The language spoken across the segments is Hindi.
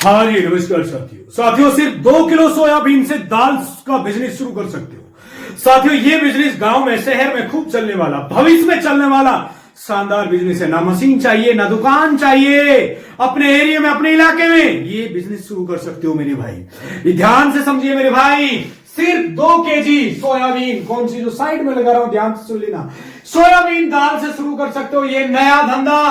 हाँ जी, नमस्कार साथियों सिर्फ 2 किलो सोयाबीन से दाल का बिजनेस शुरू कर सकते हो। साथियों, ये बिजनेस गांव में, शहर में खूब चलने वाला, भविष्य में चलने वाला शानदार बिजनेस है। ना मशीन चाहिए, ना दुकान चाहिए, अपने एरिया में, अपने इलाके में ये बिजनेस शुरू कर सकते हो मेरे भाई। ये ध्यान से समझिए मेरे भाई, सिर्फ 2 केजी सोयाबीन, कौन सी जो साइड में लगा रहा हूं, ध्यान से सुन लेना, सोयाबीन दाल से शुरू कर सकते हो। ये नया धंधा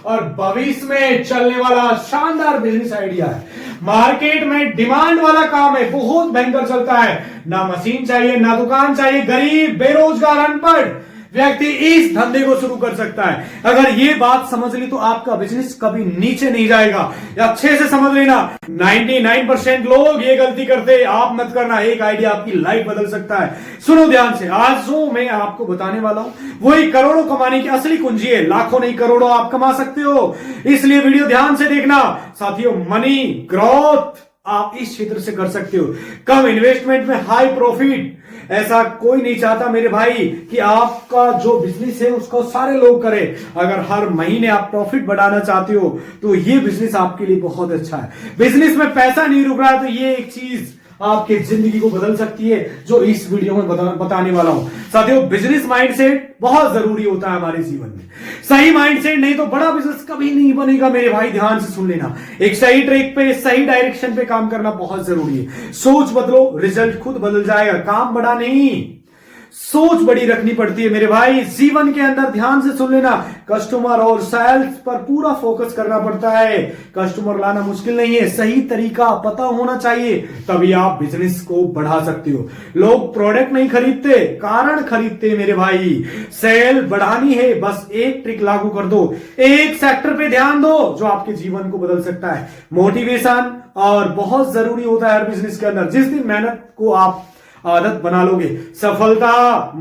और भविष्य में चलने वाला शानदार बिजनेस आइडिया है। मार्केट में डिमांड वाला काम है, बहुत भयंकर चलता है। ना मशीन चाहिए, ना दुकान चाहिए, गरीब, बेरोजगार, अनपढ़ व्यक्ति इस धंधे को शुरू कर सकता है। अगर ये बात समझ ली तो आपका बिजनेस कभी नीचे नहीं जाएगा। अच्छे से समझ लेना, 99% लोग ये गलती करते, आप मत करना। एक आइडिया आपकी लाइफ बदल सकता है। सुनो ध्यान से, आज जो मैं आपको बताने वाला हूं वही करोड़ों कमाने की असली कुंजी है। लाखों नहीं, करोड़ों आप कमा सकते हो, इसलिए वीडियो ध्यान से देखना। साथियों, मनी ग्रोथ आप इस क्षेत्र से कर सकते हो। कम इन्वेस्टमेंट में हाई प्रॉफिट, ऐसा कोई नहीं चाहता मेरे भाई कि आपका जो बिजनेस है उसको सारे लोग करें। अगर हर महीने आप प्रॉफिट बढ़ाना चाहते हो तो ये बिजनेस आपके लिए बहुत अच्छा है। बिजनेस में पैसा नहीं रुक रहा है तो ये एक चीज आपकी जिंदगी को बदल सकती है, जो इस वीडियो में बताने वाला हूं। साथियों, बिजनेस माइंडसेट बहुत जरूरी होता है हमारे जीवन में। सही माइंडसेट नहीं तो बड़ा बिजनेस कभी नहीं बनेगा मेरे भाई। ध्यान से सुन लेना, एक सही ट्रैक पे, सही डायरेक्शन पे काम करना बहुत जरूरी है। सोच बदलो, रिजल्ट खुद बदल जाएगा। काम बड़ा नहीं, सोच बड़ी रखनी पड़ती है मेरे भाई जीवन के अंदर। ध्यान से सुन लेना, कस्टमर और सेल्स पर पूरा फोकस करना पड़ता है। कस्टमर लाना मुश्किल नहीं है, सही तरीका पता होना चाहिए, तभी आप बिजनेस को बढ़ा सकते हो। लोग प्रोडक्ट नहीं खरीदते, कारण खरीदते मेरे भाई। सेल बढ़ानी है, बस एक ट्रिक लागू कर दो, एक सेक्टर पे ध्यान दो जो आपके जीवन को बदल सकता है। मोटिवेशन और बहुत जरूरी होता है हर बिजनेस के अंदर। जिस दिन मेहनत को आप आदत बना लोगे, सफलता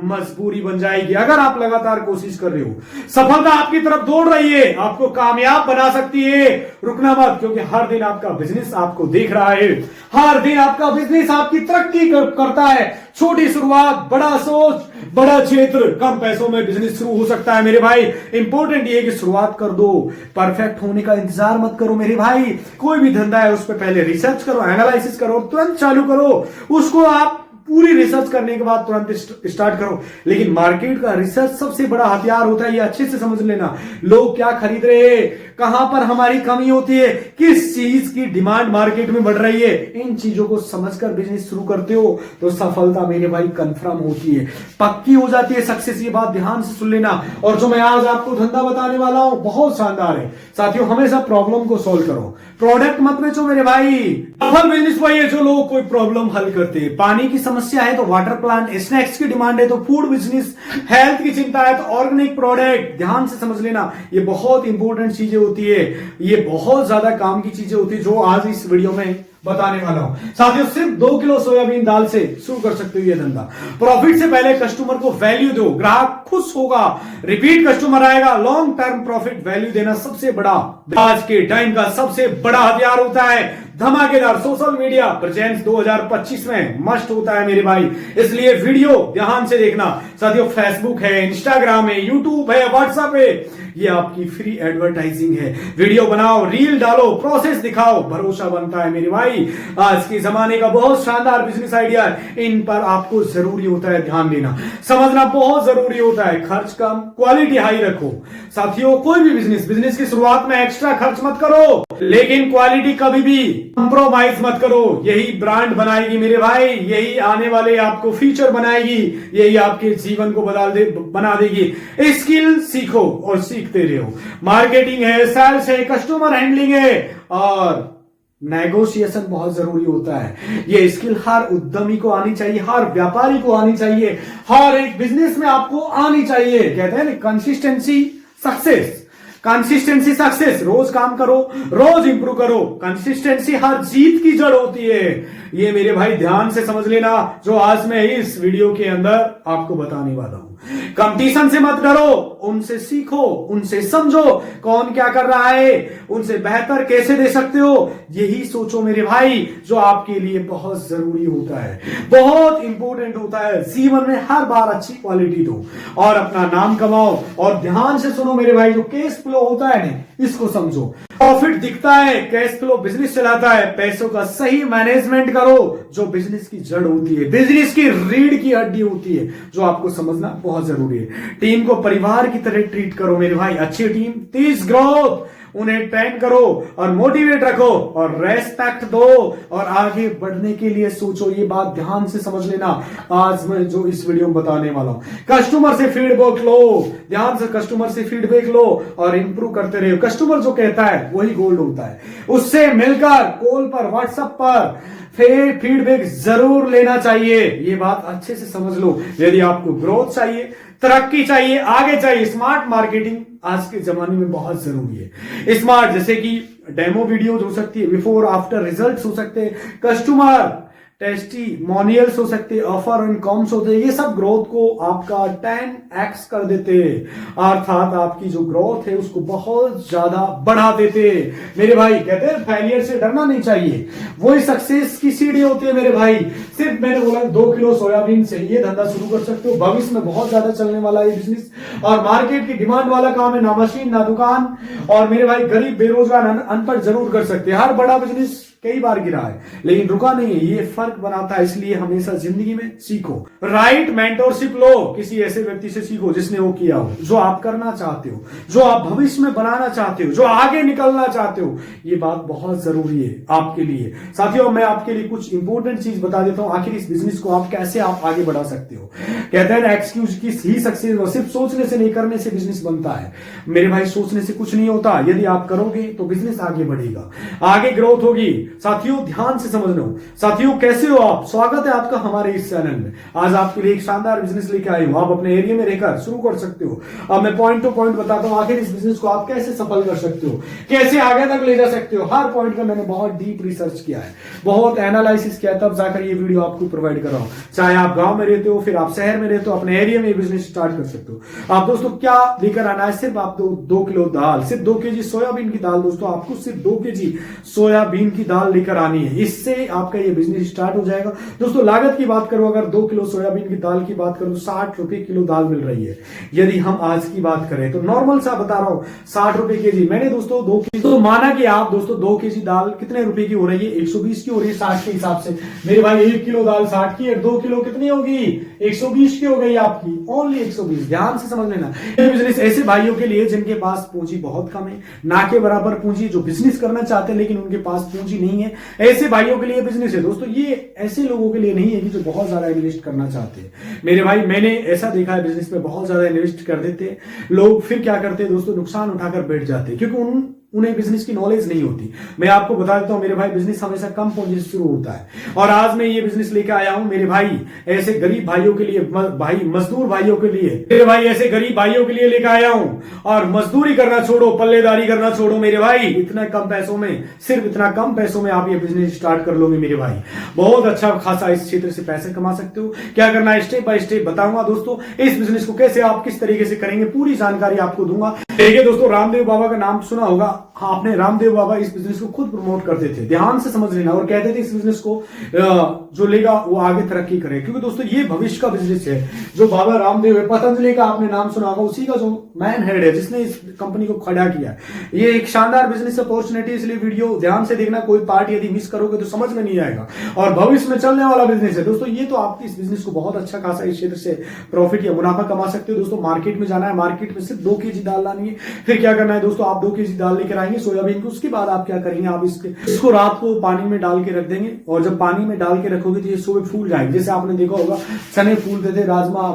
मजबूरी बन जाएगी। अगर आप लगातार कोशिश कर रहे हो, सफलता आपकी तरफ दौड़ रही है, आपको कामयाब बना सकती है। रुकना मत, क्योंकि हर दिन आपका बिजनेस आपको देख रहा है। हर दिन आपका बिजनेस आपकी तरक्की करता है। छोटी शुरुआत, बड़ा सोच, बड़ा क्षेत्र, कम पैसों में बिजनेस शुरू हो सकता है मेरे भाई। इंपॉर्टेंट ये कि शुरुआत कर दो, परफेक्ट होने का इंतजार मत करो मेरे भाई। कोई भी धंधा है उस पर पहले रिसर्च करो, एनालिसिस करो, तुरंत चालू करो। उसको आप पूरी रिसर्च करने के बाद तुरंत स्टार्ट करो। लेकिन मार्केट का रिसर्च सबसे बड़ा हथियार होता है, ये अच्छे से समझ लेना। लोग क्या खरीद रहे हैं, कहां पर हमारी कमी होती है, किस चीज की डिमांड मार्केट में बढ़ रही है, इन चीजों को समझकर बिजनेस शुरू करते हो तो सफलता मेरे भाई कंफर्म होती है, पक्की हो जाती है सक्सेस। ये बात ध्यान से सुन लेना। और जो मैं आज आपको धंधा बताने वाला हूं बहुत शानदार है। साथियों, हमेशा प्रॉब्लम को सॉल्व करो, प्रोडक्ट मत बेचो मेरे भाई। सफल बिजनेस वही है जो लोग कोई प्रॉब्लम हल करते हैं। पानी की समस्या है तो वाटर प्लांट, स्नैक्स की डिमांड है तो फूड बिजनेस, हेल्थ की चिंता है तो ऑर्गेनिक प्रोडक्ट। ध्यान से समझ लेना, ये बहुत इंपॉर्टेंट चीजें होती है, ये बहुत ज्यादा काम की चीजें होती है जो आज इस वीडियो में बताने वाला हूं। साथियों, सिर्फ 2 किलो सोयाबीन दाल से शुरू कर सकते हो ये धंधा। प्रॉफिट से पहले कस्टमर को वैल्यू दो, ग्राहक खुश होगा, रिपीट कस्टमर आएगा। लॉन्ग टर्म प्रॉफिट वैल्यू देना सबसे बड़ा, आज के टाइम का सबसे बड़ा हथियार होता है। धमाकेदार सोशल मीडिया प्रेजेंस 2025 में मस्ट होता है मेरे भाई, इसलिए वीडियो ध्यान से देखना। साथियों, फेसबुक है, इंस्टाग्राम है, यूट्यूब है, व्हाट्सएप है, ये आपकी फ्री एडवर्टाइजिंग है। वीडियो बनाओ, रील डालो, प्रोसेस दिखाओ, भरोसा बनता है मेरे भाई। आज के जमाने का बहुत शानदार बिजनेस आइडिया है, इन पर आपको जरूरी होता है ध्यान देना, समझना बहुत जरूरी होता है। खर्च कम, क्वालिटी हाई रखो। साथियों, कोई भी बिजनेस की शुरुआत में एक्स्ट्रा खर्च मत करो, लेकिन क्वालिटी कभी भी कंप्रोमाइज मत करो। यही ब्रांड बनाएगी मेरे भाई, यही आने वाले आपको फ्यूचर बनाएगी, यही आपके जीवन को बना देगी। स्किल सीखो और सीखते रहो। मार्केटिंग है, सेल्स है, कस्टमर हैंडलिंग है और नेगोशिएशन बहुत जरूरी होता है। ये स्किल हर उद्यमी को आनी चाहिए, हर व्यापारी को आनी चाहिए, हर एक बिजनेस में आपको आनी चाहिए। कहते हैं ना, कंसिस्टेंसी सक्सेस, कंसिस्टेंसी सक्सेस। रोज काम करो, रोज इंप्रूव करो। कंसिस्टेंसी हर जीत की जड़ होती है। ये मेरे भाई ध्यान से समझ लेना, जो आज मैं इस वीडियो के अंदर आपको बताने वाला हूं। कंपटीशन से मत डरो, उनसे सीखो, उनसे समझो कौन क्या कर रहा है, उनसे बेहतर कैसे दे सकते हो। यही सोचो मेरे भाई, जो आपके लिए बहुत जरूरी होता है, बहुत इंपॉर्टेंट होता है। जीवन में हर बार अच्छी क्वालिटी दो और अपना नाम कमाओ। और ध्यान से सुनो मेरे भाई, जो केस फ्लो होता है ना, इसको समझो। प्रॉफिट दिखता है, कैश फ्लो बिजनेस चलाता है, पैसों का सही मैनेजमेंट करो, जो बिजनेस की जड़ होती है, बिजनेस की रीढ़ की हड्डी होती है, जो आपको समझना बहुत जरूरी है। टीम को परिवार की तरह ट्रीट करो मेरे भाई। अच्छी टीम, तेज ग्रोथ, उन्हें ट्रेन करो और मोटिवेट रखो और रेस्पेक्ट दो और आगे बढ़ने के लिए सोचो। ये बात ध्यान से समझ लेना, आज मैं जो इस वीडियो में बताने वाला हूं। कस्टमर से फीडबैक लो, ध्यान से कस्टमर से फीडबैक लो और इंप्रूव करते रहो। कस्टमर जो कहता है वही गोल्ड होता है। उससे मिलकर कॉल पर, व्हाट्सएप पर फीडबैक जरूर लेना चाहिए। ये बात अच्छे से समझ लो। यदि आपको ग्रोथ चाहिए, तरक्की चाहिए, आगे चाहिए, स्मार्ट मार्केटिंग आज के जमाने में बहुत जरूरी है। स्मार्ट जैसे कि डेमो वीडियोज हो सकती है, बिफोर आफ्टर रिजल्ट्स हो सकते हैं, कस्टमर टेस्टिमोनियल्स हो सकते हैं, ऑफर एंड कॉम्स होते हैं। ये सब ग्रोथ को आपका 10x कर देते हैं, अर्थात आपकी जो ग्रोथ है उसको बहुत ज्यादा बढ़ा देते हैं। मेरे भाई कहते हैं फेलियर से डरना नहीं चाहिए, वही सक्सेस की सीढ़ी होती है मेरे भाई। सिर्फ मैंने बोला 2 किलो सोयाबीन से ये धंधा शुरू कर सकते हो। भविष्य में बहुत ज्यादा चलने वाला ये बिजनेस और मार्केट की डिमांड वाला काम है, ना मशीन ना दुकान। और मेरे भाई गरीब, बेरोजगार, अनपढ़ जरूर कर सकते हैं। हर बड़ा बिजनेस कई बार गिरा है लेकिन रुका नहीं है, ये फर्क बनाता है। इसलिए हमेशा जिंदगी में सीखो, राइट मेंटरशिप लो, किसी ऐसे व्यक्ति से सीखो जिसने वो किया हो, जो आप करना चाहते हो, जो आप भविष्य में बनाना चाहते हो, जो आगे निकलना चाहते हो। ये बात बहुत जरूरी है आपके लिए। साथियों, मैं आपके लिए कुछ इंपॉर्टेंट चीज बता देता हूं, आखिर इस बिजनेस को आप कैसे आगे बढ़ा सकते हो। कहते हैं एक्सक्यूज की ही सक्सेस सिर्फ सोचने से नहीं, करने से बिजनेस बनता है। मेरे भाई सोचने से कुछ नहीं होता, यदि आप करोगे तो बिजनेस आगे बढ़ेगा, आगे ग्रोथ होगी। साथियों ध्यान से समझ लो। साथियों कैसे हो आप? स्वागत है आपका हमारे इस चैनल में। आज आपके लिए एक शानदार बिजनेस लेके आई हूं, आप अपने एरिया में रहकर शुरू कर सकते हो। अब मैं पॉइंट टू पॉइंट बताता हूं, आखिर इस बिजनेस को आप कैसे सफल कर सकते हो, कैसे आगे तक ले जा सकते हो। हर पॉइंट का मैंने बहुत डीप रिसर्च किया है, बहुत एनालिसिस किया है, तब जाकर ये वीडियो आपको प्रोवाइड कर रहा हूं। चाहे आप गांव में रहते हो, फिर आप शहर में रहते हो, अपने एरिया में बिजनेस स्टार्ट कर सकते हो। आप दोस्तों क्या लेकर आना है? सिर्फ आप 2 किलो दाल, सिर्फ 2 केजी सोयाबीन की दाल। दोस्तों आपको सिर्फ 2 केजी सोयाबीन की दाल लेकर आनी है, इससे आपका ये बिजनेस स्टार्ट हो जाएगा। दोस्तों लागत की बात करो, अगर 2 किलो सोयाबीन की दाल की बात करूं, 60 रुपए किलो दाल मिल रही है। यदि हम आज की बात करें तो नॉर्मल सा बता रहा हूं, 60 रुपए केजी। मैंने दोस्तों 2 केजी तो माना कि आप दोस्तों 2 केजी दाल कितने रुपए की हो रही है? 120 की हो रही है 60 के हिसाब से। मेरे भाई 1 किलो दाल 60 की है, 2 किलो कितनी होगी? 120 की हो गई आपकी, ओनली 120। ध्यान से समझ लेना, ये बिजनेस ऐसे भाइयों के लिए जिनके पास पूंजी बहुत कम है, ना के बराबर पूंजी, जो बिजनेस करना चाहते हैं लेकिन उनके पास पूंजी नहीं है, ऐसे भाइयों के लिए बिजनेस है। दोस्तों ये ऐसे लोगों के लिए नहीं है कि जो बहुत ज्यादा इन्वेस्ट करना चाहते हैं। मेरे भाई मैंने ऐसा देखा है, बिजनेस में बहुत ज्यादा इन्वेस्ट कर देते हैं लोग, फिर क्या करते हैं दोस्तों, नुकसान उठाकर बैठ जाते हैं, क्योंकि उन्हें बिजनेस की नॉलेज नहीं होती। मैं आपको बता देता हूं मेरे भाई, बिजनेस हमेशा कम पूंजी से शुरू होता है। और आज मैं ये बिजनेस लेकर आया हूं मेरे भाई ऐसे गरीब भाइयों के लिए, भाई मजदूर भाइयों के लिए, मेरे भाई ऐसे गरीब भाइयों के लिए लेकर आया हूं। और मजदूरी करना छोड़ो, पल्लेदारी करना छोड़ो मेरे भाई, इतना कम पैसों में, सिर्फ इतना कम पैसों में आप ये बिजनेस स्टार्ट कर लोगे मेरे भाई। बहुत अच्छा खासा इस क्षेत्र से पैसे कमा सकते हो। क्या करना है स्टेप बाय स्टेप बताऊंगा दोस्तों। इस बिजनेस को कैसे आप किस तरीके से करेंगे, पूरी जानकारी आपको दूंगा। देखिए दोस्तों, रामदेव बाबा का नाम सुना होगा। हाँ, आपने रामदेव बाबा इस बिजनेस को खुद प्रमोट करते थे, ध्यान से समझ लेना, और कहते थे इस बिजनेस को जो लेगा वो आगे तरक्की करे, क्योंकि दोस्तों ये भविष्य का बिजनेस है। जो बाबा रामदेव है, पतंजलि का आपने नाम सुना होगा, उसी का जो मैन हेड है, जिसने इस कंपनी को खड़ा किया है। ये एक शानदार बिजनेस अपॉर्चुनिटी, इसलिए वीडियो ध्यान से देखना। कोई पार्ट यदि मिस करोगे तो समझ में नहीं आएगा, और भविष्य में चलने वाला बिजनेस है दोस्तों। ये तो आप इस बिजनेस को बहुत अच्छा खासा इस क्षेत्र से प्रॉफिट या मुनाफा कमा सकते हो। दोस्तों मार्केट में जाना है, मार्केट में सिर्फ 2 केजी दाल लानी है। फिर क्या करना है दोस्तों, आप 2 केजी दाल लेकर आएंगे सोयाबीन को। उसके बाद आप क्या करेंगे, आप इसको रात को पानी में डाल के रख देंगे, और जब पानी में डाल के रखोगे तो ये सुबह फूल जाएंगे। जैसे आपने देखा होगा चने फूलते थे, राजमा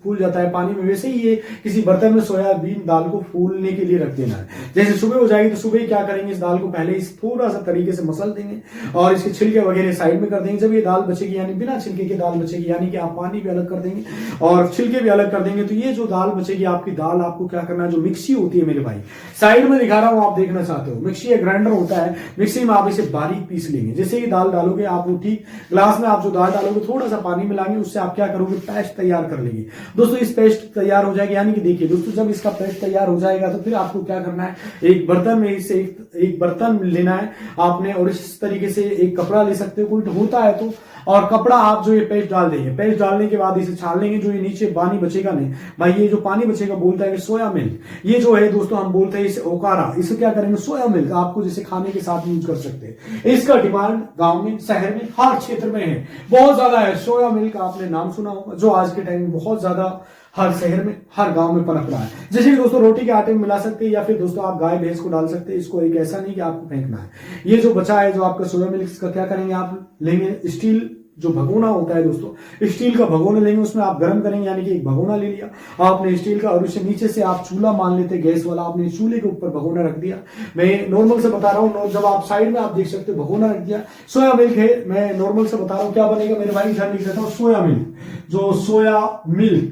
फूल जाता है पानी में, वैसे ही ये किसी बर्तन में सोयाबीन दाल को फूलने के लिए रख देना है। जैसे सुबह हो जाएगी तो सुबह क्या करेंगे, इस दाल को पहले इस थोड़ा सा तरीके से मसल देंगे और इसके छिलके वगैरह साइड में कर देंगे। जब ये दाल बचेगी, यानी बिना छिलके की दाल बचेगी, यानी कि आप पानी भी अलग कर देंगे और छिलके भी अलग कर देंगे, तो ये जो दाल बचेगी आपकी दाल, आपको क्या करना है, जो मिक्सी होती है मेरे भाई, साइड में दिखा रहा हूं, आप देखना चाहते हो, मिक्सी या ग्राइंडर होता है, मिक्सी में आप इसे बारीक पीस लेंगे। जैसे ही दाल डालोगे आप, वो ठीक ग्लास में आप जो दाल डालोगे थोड़ा सा पानी मिलाएंगे, उससे आप क्या करोगे, पेस्ट तैयार कर लेंगे। दोस्तों इस पेस्ट तैयार हो जाएगी, यानी कि देखिए दोस्तों, जब इसका पेस्ट तैयार हो जाएगा तो फिर आपको क्या करना है, एक बर्तन में इसे एक बर्तन लेना है आपने, और इस तरीके से एक कपड़ा ले सकते हो, कोई होता है तो, और कपड़ा आप जो ये पेस्ट डाल देंगे। पेस्ट डालने के बाद इसे छान लेंगे। जो ये नीचे पानी बचेगा नहीं भाई, ये जो पानी बचेगा बोलता है कि सोया मिल्क, ये जो है दोस्तों हम बोलते हैं इसे ओकारा। इसे क्या करेंगे, करेंगे सोया मिल्क आपको जैसे खाने के साथ यूज कर सकते हैं। इसका डिमांड गांव में, शहर में, हर क्षेत्र में है, बहुत ज्यादा है। सोया मिल्क आपने नाम सुना होगा, जो आज के टाइम में बहुत ज्यादा हर शहर में, हर गांव में पनप रहा है। जैसे कि दोस्तों रोटी के आटे में मिला सकते हैं, या फिर दोस्तों आप गाय भैंस को डाल सकते हैं। इसको एक ऐसा नहीं कि आपको फेंकना है। ये जो बचा है जो आपका सोया मिल्क, इसका क्या करेंगे, आप लेंगे स्टील जो भगोना होता है दोस्तों, स्टील का भगोना लेंगे, उसमें आप गर्म करेंगे, यानी कि एक भगोना ले लिया आपने स्टील का, और उसे नीचे से आप चूल्हा मान लेते गैस वाला, आपने चूल्हे के ऊपर भगोना रख दिया। मैं नॉर्मल से बता रहा हूँ, जब आप साइड में आप देख सकते हो भगोना रख दिया, सोया मिल्क है, मैं नॉर्मल से बता रहा हूँ क्या बनेगा मेरे भाई, ध्यान लिख देता हूँ। सोया मिल्क, जो सोया मिल्क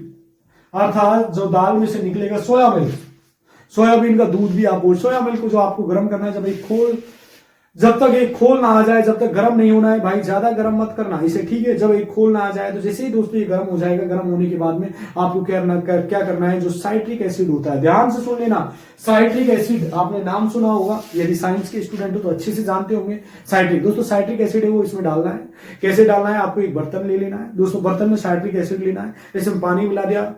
अर्थात जो दाल में से निकलेगा सोया मिल्क, सोयाबीन का दूध भी आप बोल, सोया मिल्क को जो आपको गर्म करना है, जब तक एक खोल ना आ जाए, जब तक गर्म नहीं होना है भाई, ज्यादा गर्म मत करना इसे, ठीक है। जब एक खोल ना आ जाए, तो जैसे ही दोस्तों ये गर्म हो जाएगा, गर्म होने के बाद में आपको क्या करना है, जो साइट्रिक एसिड होता है, ध्यान से सुन लेना। साइट्रिक एसिड आपने नाम सुना होगा, यदि साइंस के स्टूडेंट हो तो अच्छे से जानते होंगे। साइट्रिक दोस्तों साइट्रिक एसिड है वो इसमें डालना है। कैसे डालना है, आपको एक बर्तन ले लेना है दोस्तों, बर्तन में साइट्रिक एसिड लेना है, इसमें पानी मिला दिया,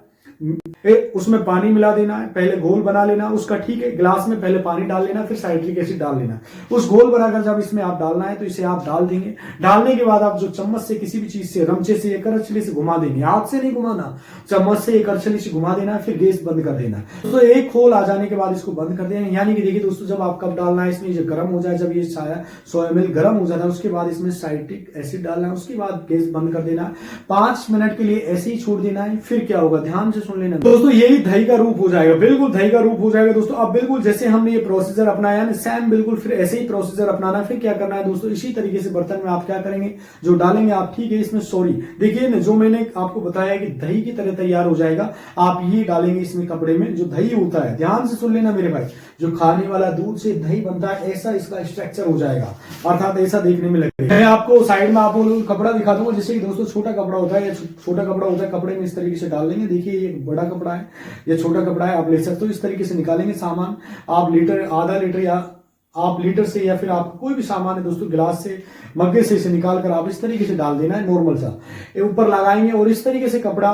उसमें पानी मिला देना है, पहले घोल बना लेना उसका, ठीक है। गिलास में पहले पानी डाल लेना, फिर साइट्रिक एसिड डाल लेना। उस घोल बनाकर जब इसमें आप डालना है तो इसे आप डाल देंगे। डालने के बाद आप जो चम्मच से किसी भी चीज से, रमचे से या करछली से घुमा देंगे, हाथ से नहीं घुमाना, चम्मच से या करछली से घुमा देना, फिर गैस बंद कर देना। तो एक खोल आ जाने के बाद इसको बंद कर देना। यानी कि देखिए दोस्तों, जब आप कब डालना है इसमें, जो गर्म हो जाए, जब ये सोया मिल्क गर्म हो जाता है, उसके बाद इसमें साइट्रिक एसिड डालना है, उसके बाद गैस बंद कर देना, 5 मिनट के लिए ऐसे ही छोड़ देना है। फिर क्या होगा, ध्यान से सुन लेना दोस्तों, यही दही का रूप हो जाएगा, बिल्कुल दही का रूप हो जाएगा दोस्तों। अब बिल्कुल जैसे हमने ये प्रोसीजर अपनाया ना, सेम बिल्कुल फिर ऐसे ही प्रोसीजर अपनाना है। फिर क्या करना है दोस्तों, इसी तरीके से बर्तन में आप क्या करेंगे, जो डालेंगे आप, ठीक है। इसमें देखिए ना, जो मैंने आपको बताया कि दही की तरह तैयार हो जाएगा, आप ये डालेंगे इसमें कपड़े में, जो दही होता है, ध्यान से सुन लेना मेरे भाई, जो खाने वाला दूध से दही बनता है, ऐसा इसका स्ट्रक्चर हो जाएगा, अर्थात ऐसा देखने में लगेगा। मैं आपको साइड में आपको कपड़ा दिखा दूंगा, जैसे कि दोस्तों छोटा कपड़ा होता है, छोटा कपड़ा होता है, कपड़े में इस तरीके से डाल लेंगे। देखिए ये बड़ा कपड़ा है, ये छोटा कपड़ा है, आप ले सकते हो। इस तरीके से निकालेंगे सामान, आप लीटर, आधा लीटर, या आप लीटर से, या फिर आप कोई भी सामान है दोस्तों, गिलास से, मग्गे से इसे निकाल कर आप इस तरीके से डाल देना है, नॉर्मल सा ऊपर लगाएंगे। और इस तरीके से कपड़ा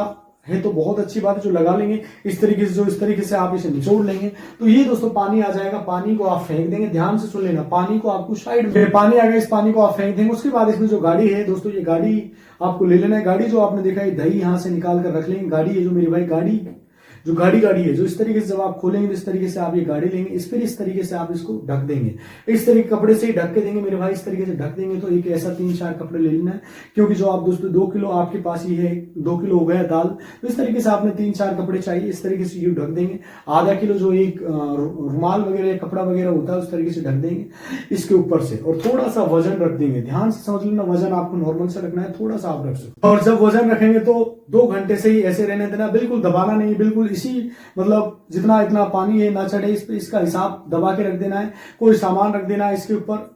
है तो बहुत अच्छी बात है, जो लगा लेंगे इस तरीके से, जो इस तरीके से आप इसे निचोड़ लेंगे, तो ये दोस्तों पानी आ जाएगा। पानी को आप फेंक देंगे, ध्यान से सुन लेना, पानी को आपको साइड में, पानी आ गया, इस पानी को आप फेंक देंगे। उसके बाद इसमें जो गाड़ी है दोस्तों, ये गाड़ी आपको ले लेना है। गाड़ी जो आपने देखा है, दही यहां से निकाल कर रख लेंगे। गाड़ी है जो मेरे भाई, गाड़ी है, जो इस तरीके से जब आप खोलेंगे, इस तरीके से आप ये गाड़ी लेंगे, इस तरीके से आप इसको ढक देंगे, इस तरीके कपड़े से ही ढक के देंगे मेरे भाई, इस तरीके से ढक देंगे। तो एक ऐसा 3-4 कपड़े ले लेना है, क्योंकि जो आप दोस्तों 2 किलो आपके पास ये है, 2 किलो हो गया दाल, तो इस तरीके से आपने 3-4 कपड़े चाहिए, इस तरीके से ये ढक देंगे। आधा किलो जो एक रुमाल वगैरह, कपड़ा वगैरह होता है, उस तरीके से ढक देंगे इसके ऊपर से, और थोड़ा सा वजन रख देंगे। ध्यान से समझ लेना, वजन आपको नॉर्मल से रखना है, थोड़ा सा आप रख सकते। और जब वजन रखेंगे तो 2 घंटे से ही ऐसे रहने देना, बिल्कुल दबाना नहीं, बिल्कुल इसी मतलब जितना इतना पानी है ना चढ़े इस पे, इसका हिसाब दबा के रख देना है। कोई सामान रख देना है इसके ऊपर।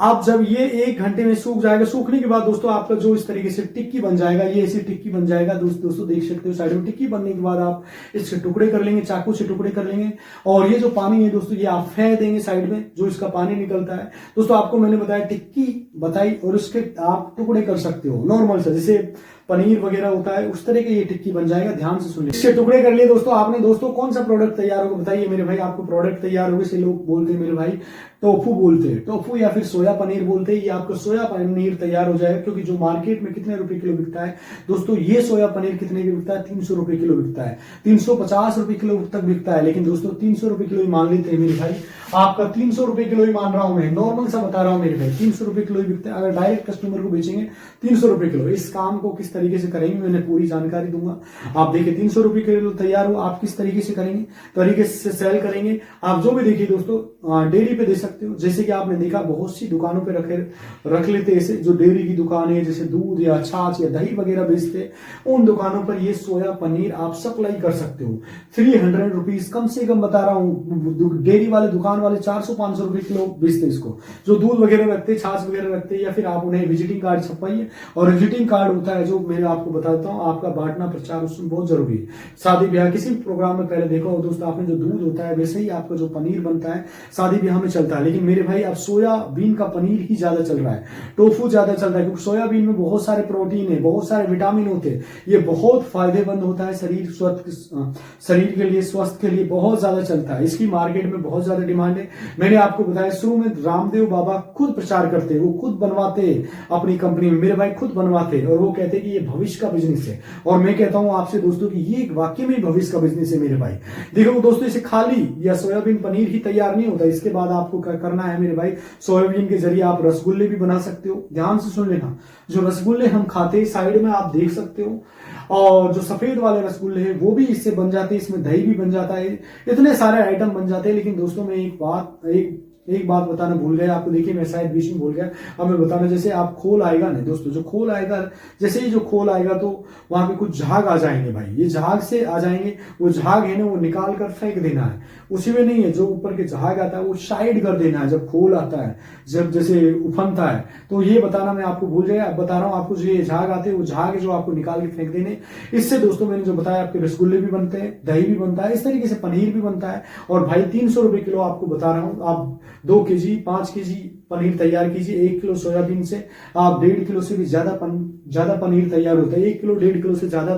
आप जब ये 1 घंटे में सूख जाएगा, सूखने के बाद दोस्तों आपका जो इस तरीके से टिक्की बन जाएगा, ये ऐसी टिक्की बन जाएगा दोस्तों देख सकते हो साइड में। टिक्की बनने के बाद आप इसके टुकड़े कर लेंगे, चाकू से टुकड़े कर लेंगे, और ये जो पानी है दोस्तों, ये आप फेंक देंगे साइड में, जो इसका पानी निकलता है दोस्तों। आपको मैंने बताया टिक्की बताई, और उसके आप टुकड़े कर सकते हो नॉर्मल से, जैसे पनीर वगैरह होता है उस तरह के ये टिक्की बन जाएगा। ध्यान से सुनिए, इसके टुकड़े कर लिए दोस्तों आपने। दोस्तों कौन सा प्रोडक्ट तैयार होगा बताइए मेरे भाई, आपको प्रोडक्ट तैयार होगा, इसे लोग बोलते हैं मेरे भाई टोफू बोलते हैं, टोफू या फिर सोया पनीर बोलते हैं। ये आपको सोया पनीर तैयार हो जाएगा, क्योंकि जो मार्केट में कितने रुपए किलो बिकता है दोस्तों, ये सोया पनीर कितने की बिकता है, 300 रुपए किलो बिकता है, 350 रुपए किलो तक बिकता है। लेकिन दोस्तों 300 रुपए किलो ही मान लेते हैं मेरे भाई, आपका 300 रुपए किलो ही मान रहा हूं मैं, नॉर्मल सा बता रहा हूं मेरे भाई, 300 रुपए किलो ही बिकता है। अगर डायरेक्ट कस्टमर को बेचेंगे 300 रुपए किलो। इस काम को किस तरीके से करेंगे मैंने पूरी जानकारी दूंगा। आप देखिए 300 रुपए किलो तैयार हो, आप किस तरीके से करेंगे, तरीके से सेल करेंगे आप। जो भी देखिए दोस्तों डेयरी पे दे सकते हो, जैसे कि आपने देखा बहुत सी दुकानों पे रख लेते ऐसे, जो डेयरी की दुकान है, जैसे दूध या छाछ या दही वगैरह बेचते, उन दुकानों पर ये सोया पनीर आप सप्लाई कर सकते हो। 300 रुपीज कम से कम बता रहा हूँ। डेयरी वाले दुकान वाले 400-500 रुपए किलो बेचते इसको, जो दूध वगैरह रखते, छाछ वगैरह रखते, या फिर आप उन्हें विजिटिंग कार्ड छपवाइए। और विजिटिंग कार्ड होता है जो मैं आपको बताता हूँ, आपका बांटना प्रचार उसमें बहुत जरूरी है। शादी ब्याह किसी भी प्रोग्राम में पहले देखा हो दोस्तों आपने, जो दूध होता है वैसे ही आपका जो पनीर बनता है शादी ब्याह में चलता है। लेकिन मेरे भाई अब सोयाबीन का पनीर ही ज्यादा चल रहा है, टोफू ज्यादा चल रहा है, क्योंकि सोयाबीन में बहुत सारे प्रोटीन है, बहुत सारे विटामिन होते हैं, ये बहुत फायदेमंद होता है शरीर के लिए, स्वास्थ्य के लिए बहुत ज्यादा चलता है। इसकी मार्केट में बहुत ज्यादा डिमांड डिमांड है। मैंने आपको बताया शुरू में रामदेव बाबा खुद प्रचार करते, वो खुद बनवाते अपनी कंपनी में, मेरे भाई खुद बनवाते और वो कहते कि ये भविष्य का बिजनेस है। और मैं कहता हूं आपसे दोस्तों कि ये वाकई में भविष्य का बिजनेस है मेरे भाई। देखो दोस्तों, इसे खाली या सोयाबीन पनीर ही तैयार नहीं होता, इसके बाद आपको क्या करना है मेरे भाई, सोयाबीन के जरिए आप रसगुल्ले भी बना सकते हो। ध्यान से सुन लेना, जो रसगुल्ले हम खाते हैं साइड में आप देख सकते हो, और जो सफेद वाले रसगुल्ले हैं वो भी इससे बन जाते हैं, इसमें दही भी बन जाता है, इतने सारे आइटम बन जाते हैं। लेकिन दोस्तों मैं एक बात बताना भूल गया आपको, देखिए मैं शायद बीच में भूल गया, अब मैं बताना, जैसे आप खोल आएगा ना दोस्तों, जो खोल आएगा, जैसे ही जो खोल आएगा तो वहां पे कुछ झाग आ जाएंगे भाई, ये झाग से आ जाएंगे, वो झाग है ना वो निकाल कर फेंक देना है, उसी में नहीं है, जो ऊपर के झाग आता है वो साइड कर देना है। जब खोल आता है, जब जैसे उफनता है, तो ये बताना मैं आपको भूल गया, अब बता रहा हूं आपको, जो ये झाग आते हैं वो झाग जो आपको निकाल के फेंक देने। इससे दोस्तों मैंने जो बताया, आपके रसगुल्ले भी बनते हैं, दही भी बनता है, इस तरीके से पनीर भी बनता है। और भाई 300 रुपए किलो आपको बता रहा हूं, आप 2 केजी 5 केजी पनीर तैयार कीजिए। 1 किलो सोयाबीन से आप 1.5 किलो से भी ज्यादा पनीर तैयार होता है। 1 किलो 1.5 किलो से ज्यादा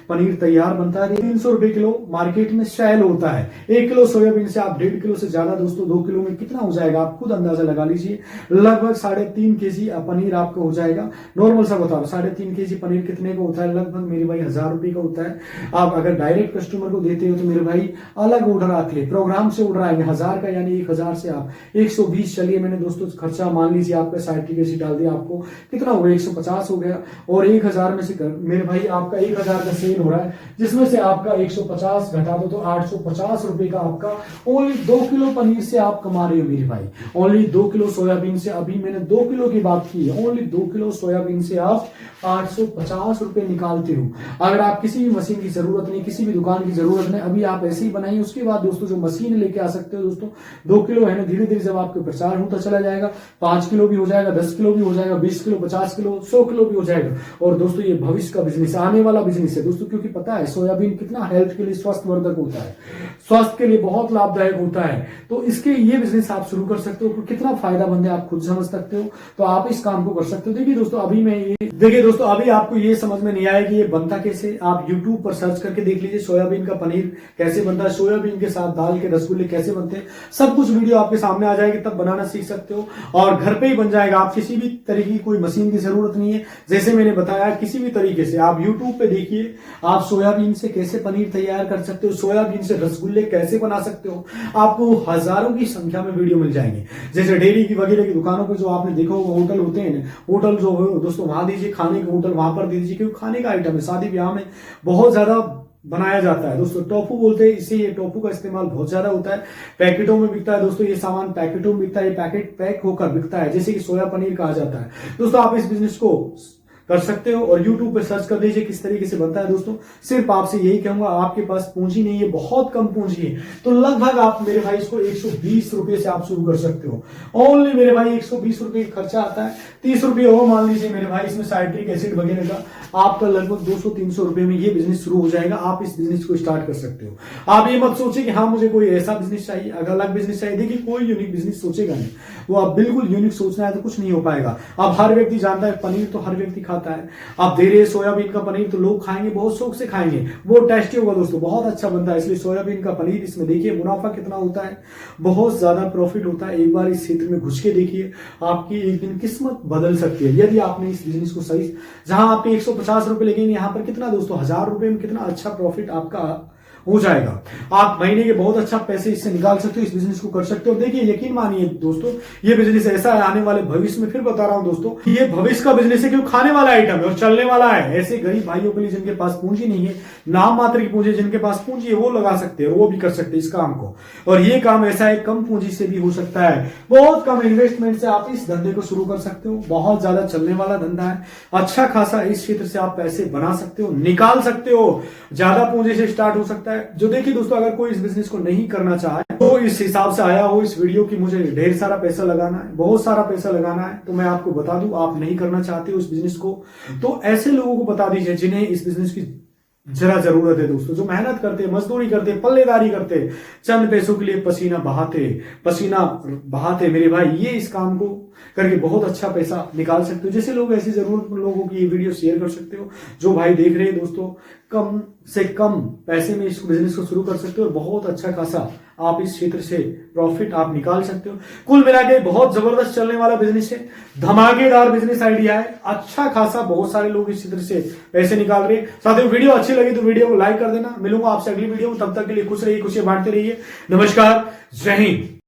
पनीर तैयार बनता है। 300 रुपए किलो मार्केट में सेल होता है। 1 किलो सोयाबीन से आप 1.5 किलो से ज्यादा दोस्तों 2 किलो में कितना हो जाएगा, आप खुद अंदाजा लगा लीजिए, लगभग 3.5 केजी पनीर आपका हो जाएगा। नॉर्मल सा बता रहा, 3.5 केजी पनीर कितने का होता है, लगभग मेरे भाई 1000 रुपए का होता है। आप अगर डायरेक्ट कस्टमर को देते हो तो मेरे भाई अलग ऑर्डर आते हैं, प्रोग्राम से ऑर्डर आएंगे 1000 का, यानी 1000 से आप 120, चलिए मैंने दोस्तों खर्चा मान लीजिए आपका 60 डाल दिया, आपको कितना हो गया, 150 हो गया। और 1000 में से मेरे भाई आपका 1000 का सेल हो रहा है, जिसमें से आपका 150 घटा दो तो 850 रुपए का आपका ओनली 2 किलो पनीर से आप कमा रहे हो मेरे भाई। ओनली 2 किलो सोयाबीन से, अभी मैंने 2 किलो की बात की है, ओनली 2 किलो सोयाबीन से आप 850 रुपए निकालते हो। अगर आप किसी भी मशीन की जरूरत नहीं, किसी भी दुकान की जरूरत नहीं, अभी आप ऐसे ही बनाइए। उसके बाद दोस्तों जो मशीन लेके आ सकते हो दोस्तों, 2 किलो है ना, धीरे धीरे जब आपके प्रचार होता चला जाएगा, 5 किलो भी हो जाएगा, 10 किलो भी हो जाएगा, 20 किलो, 50 किलो, 100 किलो भी हो जाएगा। और दोस्तों ये भविष्य का बिजनेस, आने वाला बिजनेस है दोस्तों, क्योंकि पता है सोयाबीन कितना हेल्थ के लिए स्वास्थ्यवर्धक होता है, स्वास्थ्य के लिए बहुत लाभदायक होता है। तो इसके ये बिजनेस आप शुरू कर सकते हो, कितना फायदामंद है आप खुद समझ सकते हो, तो आप इस काम को कर सकते हो। देखिए दोस्तों अभी आपको ये समझ में नहीं आया कि ये बनता कैसे, आप YouTube पर सर्च करके देख लीजिए सोयाबीन का पनीर कैसे बनता है, सोयाबीन के साथ दाल के रसगुल्ले कैसे बनते हैं, सब कुछ वीडियो आपके सामने आ जाएगी, तब बनाना सीख सकते हो और घर पे ही बन जाएगा। आप किसी भी तरीके की कोई मशीन की जरूरत नहीं है, जैसे मैंने बताया किसी भी तरीके से आप YouTube पे देखिए, आप सोयाबीन से कैसे पनीर तैयार कर सकते हो, सोयाबीन से रसगुल्ले कैसे बना सकते हो, आपको हजारों की संख्या में वीडियो मिल जाएंगे। जैसे डेयरी की वगैरह की दुकानों पर जो आपने देखा होगा होटल होते हैं, होटल जो हो दोस्तों वहां दीजिए, खाने के होटल वहां पर दे दीजिए, क्योंकि खाने का आइटम है, शादी ब्याह में बहुत ज्यादा बनाया जाता है दोस्तों। टोफू बोलते हैं इसे, ये टोफू का इस्तेमाल बहुत ज्यादा होता है, पैकेटों में बिकता है दोस्तों, ये सामान पैकेटों में बिकता है, ये पैकेट पैक होकर बिकता है, जैसे कि सोया पनीर कहा जाता है दोस्तों। आप इस बिजनेस को कर सकते हो और YouTube पे सर्च कर लीजिए किस तरीके से बनता है दोस्तों। सिर्फ आपसे यही कहूंगा, आपके पास पूंजी नहीं है, बहुत कम पूंजी है, तो लगभग आप मेरे भाई इसको 120 रुपए से आप शुरू कर सकते हो। ओनली मेरे भाई 120 रुपए खर्चा आता है, 30 रुपए और मान लीजिए मेरे भाई इसमें साइट्रिक एसिड वगैरह का, आपका लगभग 200-300 रुपए में ये बिजनेस शुरू हो जाएगा। आप इस बिजनेस को स्टार्ट कर सकते हो। आप ये मत सोचिए कि हाँ मुझे कोई ऐसा बिजनेस चाहिए, अगर अलग बिजनेस चाहिए, देखिए कोई यूनिक बिजनेस सोचेगा नहीं, वो आप बिल्कुल यूनिक सोचना है तो कुछ नहीं हो पाएगा। अब हर व्यक्ति जानता है पनीर तो हर व्यक्ति खाता है, आप दे रहे सोयाबीन का पनीर तो लोग खाएंगे, बहुत शौक से खाएंगे, वो टेस्टी होगा दोस्तों, बहुत अच्छा बनता है, इसलिए सोयाबीन का पनीर, इसमें देखिए मुनाफा कितना होता है, बहुत ज्यादा प्रॉफिट होता है। एक बार इस क्षेत्र में घुस के देखिए, आपकी एक दिन किस्मत बदल सकती है यदि आपने इस बिजनेस को सही, जहां आपके 150 रुपए लगेंगे, यहाँ पर कितना दोस्तों 1000 रुपए में कितना अच्छा प्रॉफिट आपका हो जाएगा। आप महीने के बहुत अच्छा पैसे इससे निकाल सकते हो, इस बिजनेस को कर सकते हो। देखिए यकीन मानिए दोस्तों, ये बिजनेस ऐसा है आने वाले भविष्य में, फिर बता रहा हूं दोस्तों, ये भविष्य का बिजनेस है, क्योंकि खाने वाला आइटम है और चलने वाला है। ऐसे गरीब भाइयों के लिए जिनके पास पूंजी नहीं है, नाम मात्र की पूंजी, जिनके पास पूंजी है वो लगा सकते हैं, वो भी कर सकते हैं इस काम को। और ये काम ऐसा है कम पूंजी से भी हो सकता है, बहुत कम इन्वेस्टमेंट से आप इस धंधे को शुरू कर सकते हो। बहुत ज्यादा चलने वाला धंधा है, अच्छा खासा इस क्षेत्र से आप पैसे बना सकते हो, निकाल सकते हो, ज्यादा पूंजी से स्टार्ट हो सकता है। जो देखिए दोस्तों, अगर कोई इस बिजनेस को नहीं करना चाहे तो इस हिसाब से आया हो इस वीडियो की मुझे ढेर सारा पैसा लगाना है, बहुत सारा पैसा लगाना है, तो मैं आपको बता दूं, आप नहीं करना चाहते हो इस बिजनेस को, तो ऐसे लोगों को बता दीजिए जिन्हें इस बिजनेस की जरा जरूरत है दोस्तों, जो मेहनत करते, मजदूरी करते, पल्लेदारी करते, चंद पैसों के लिए पसीना बहाते मेरे भाई, ये इस काम को करके बहुत अच्छा पैसा निकाल सकते हो। जैसे लोग, ऐसी जरूरत लोगों की ये वीडियो शेयर कर सकते हो। जो भाई देख रहे हैं दोस्तों, कम से कम पैसे में इस बिजनेस को शुरू कर सकते हो और बहुत अच्छा खासा आप इस क्षेत्र से प्रॉफिट आप निकाल सकते हो। कुल मिला के बहुत जबरदस्त चलने वाला बिजनेस है, धमाकेदार बिजनेस आइडिया है, अच्छा खासा बहुत सारे लोग इस क्षेत्र से पैसे निकाल रहे हैं। साथियों वीडियो अच्छी लगी तो वीडियो को लाइक कर देना। मिलूंगा आपसे अगली वीडियो में, तब तक के लिए खुश रहिए, खुशियां बांटते रहिए। नमस्कार, जय हिंद।